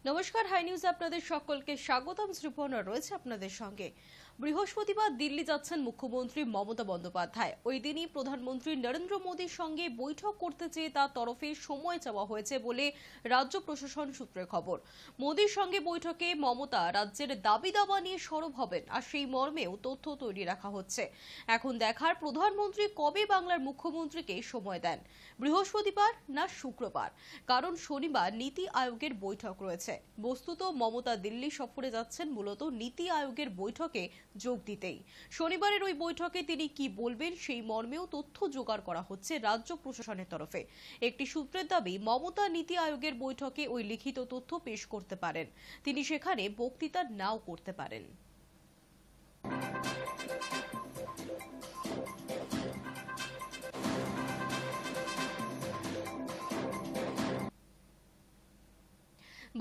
নমস্কার, high news আপনাদের সকলকে স্বাগতম। শ্রীপর্ণা রয়েছে আপনাদের সঙ্গে। বৃহস্পতিবার দিল্লি যাচ্ছেন মুখ্যমন্ত্রী মমতা বন্দ্যোপাধ্যায়। ওই দিনই প্রধানমন্ত্রী নরেন্দ্র মোদীর সঙ্গে বৈঠক করতে চেয়ে তার তরফে সময় চাওয়া হয়েছে বলে রাজ্য প্রশাসন সূত্রে খবর। মোদীর সঙ্গে বৈঠকে মমতা রাজ্যের দাবি দাবা নিয়ে সরব হবেন, আর সেই মর্মেও তথ্য তৈরি রাখা হচ্ছে। এখন দেখার প্রধানমন্ত্রী কবে বাংলার মুখ্যমন্ত্রীকে সময় দেন, বৃহস্পতিবার না শুক্রবার, কারণ শনিবার নীতি আয়োগের বৈঠক রয়েছে। বস্তুত মমতা দিল্লি সফরে যাচ্ছেন মূলত নীতি আয়োগের বৈঠকে যোগ দিতেই। শনিবারের ওই বৈঠকে তিনি কি বলবেন সেই মর্মেও তথ্য জোগাড় করা হচ্ছে রাজ্য প্রশাসনের তরফে। একটি সূত্রের দাবি, মমতা নীতি আয়োগের বৈঠকে ওই লিখিত তথ্য পেশ করতে পারেন, তিনি সেখানে বক্তৃতা নাও করতে পারেন।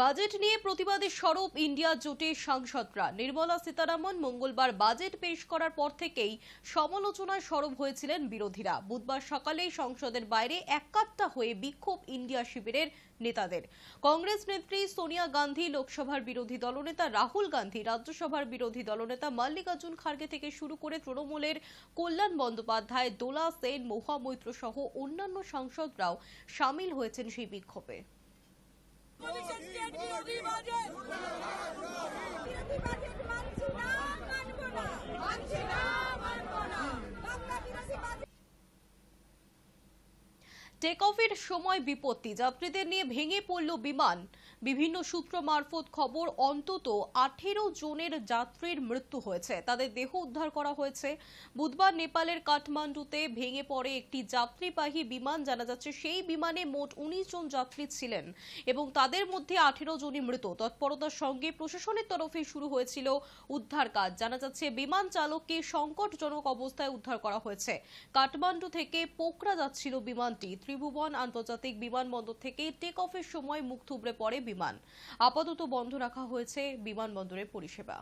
বাজেট নিয়ে প্রতিবাদে সরব ইন্ডিয়া জোটের সাংসদরা। নির্মলা সীতারামন মঙ্গলবার বাজেট পেশ করার পর থেকেই সমালোচনায় সরব হয়েছিলেন বিরোধীরা। বুধবার সকালে সংসদের বাইরে এককাট্টা হয়ে বিক্ষোভ ইন্ডিয়া শিবিরের নেতাদের। কংগ্রেস নেত্রী সোনিয়া গান্ধী, লোকসভার বিরোধী দলনেতা রাহুল গান্ধী, রাজ্যসভার বিরোধী দলনেতা মল্লিকার্জুন খার্গে থেকে শুরু করে তৃণমূলের কল্যাণ বন্দ্যোপাধ্যায়, দোলা সেন, মহুয়া মৈত্র সহ অন্যান্য সাংসদরাও সামিল হয়েছেন সেই বিক্ষোভে। টেক অফের সময় বিপত্তি, যাত্রীদের নিয়ে ভেঙে পড়ল বিমান। বিভিন্ন সূত্র মারফত খবর, অন্তত 18 জনের যাত্রীর মৃত্যু হয়েছে, তাদের দেহ উদ্ধার করা হয়েছে। বুধবার নেপালের কাঠমান্ডুতে ভেঙে পড়ে একটি যাত্রীবাহী বিমান। জানা যাচ্ছে সেই বিমানে মোট 19 জন যাত্রী ছিলেন এবং তাদের মধ্যে 18 জনই মৃত। তৎপরতার সঙ্গে প্রশাসনের তরফে শুরু হয়েছিল উদ্ধার কাজ। জানা যাচ্ছে বিমান চালককে সংকটজনক অবস্থায় উদ্ধার করা হয়েছে। কাঠমান্ডু থেকে পোখরা যাচ্ছিল বিমানটি। ত্রিভুবন আন্তর্জাতিক বিমানবন্দর থেকে টেক অফের সময় মুখ থুবড়ে পড়ে বিমান। আপাতত বন্ধ রাখা হয়েছে বিমানবন্দরের পরিষেবা।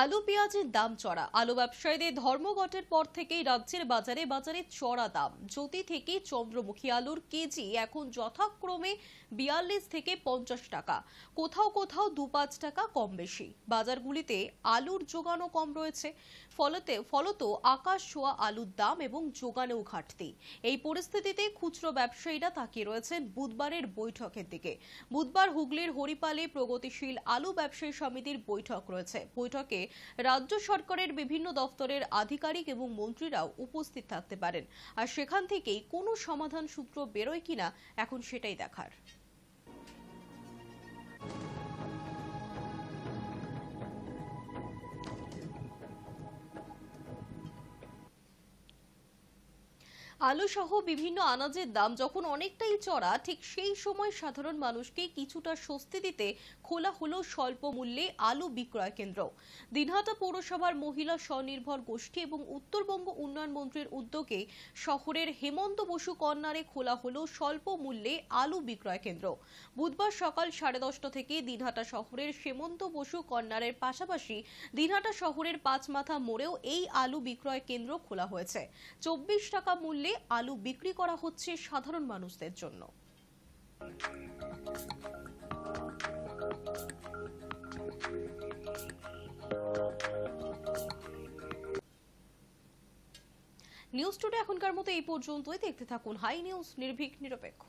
আলু পেঁয়াজের দাম চড়া। আলু ব্যবসায়ীদের ধর্মঘটের পর থেকেই রাজ্যের বাজারে বাজারে চড়া দাম। জ্যোতি থেকে চন্দ্রমুখী আলুর কেজি এখন যথাক্রমে 42 থেকে 50 টাকা, কোথাও কোথাও 2-5 টাকা কম বেশি। বাজারগুলিতে আলুর যোগানও কম রয়েছে, ফলত আকাশ ছোঁয়া আলুর দাম এবং যোগানেও ঘাটতি। এই পরিস্থিতিতে খুচরো ব্যবসায়ীরা তাকিয়ে রয়েছেন বুধবারের বৈঠকের দিকে। বুধবার হুগলির হরিপালে প্রগতিশীল আলু ব্যবসায়ী সমিতির বৈঠক রয়েছে। বৈঠকে রাজ্য সরকারের বিভিন্ন দপ্তরের আধিকারিক এবং মন্ত্রীরাও উপস্থিত থাকতে পারেন, আর সেখান থেকেই কোনো সমাধান সূত্র বেরোয় কিনা এখন সেটাই দেখার। আলু সহ বিভিন্ন আনাজের দাম যখন অনেকটাই চড়া, ঠিক সেই সময় সাধারণ মানুষকে কিছুটা স্বস্তি দিতে খোলা হলো স্বল্প মূল্যে আলু বিক্রয় কেন্দ্র। দিনহাটা পৌরসভার মহিলা স্বনির্ভর গোষ্ঠী এবং উত্তরবঙ্গ উন্নয়ন মন্ত্রীর উদ্যোগে শহরের হেমন্ত বসু কর্নারে খোলা হলো স্বল্প মূল্যে আলু বিক্রয় কেন্দ্র। বুধবার সকাল 10:30 থেকে দিনহাটা শহরের হেমন্ত বসু কর্নারের পাশাপাশি দিনহাটা শহরের পাঁচমাথা মোড়েও এই আলু বিক্রয় কেন্দ্র খোলা হয়েছে। 24 টাকা মূল্যে আলু বিক্রি করা হচ্ছে সাধারণ মানুষদের জন্য। নিউজ টুডে এখনকার মতো এই পর্যন্তই। দেখতে থাকুন হাই নিউজ, নির্ভীক নিরপেক্ষ।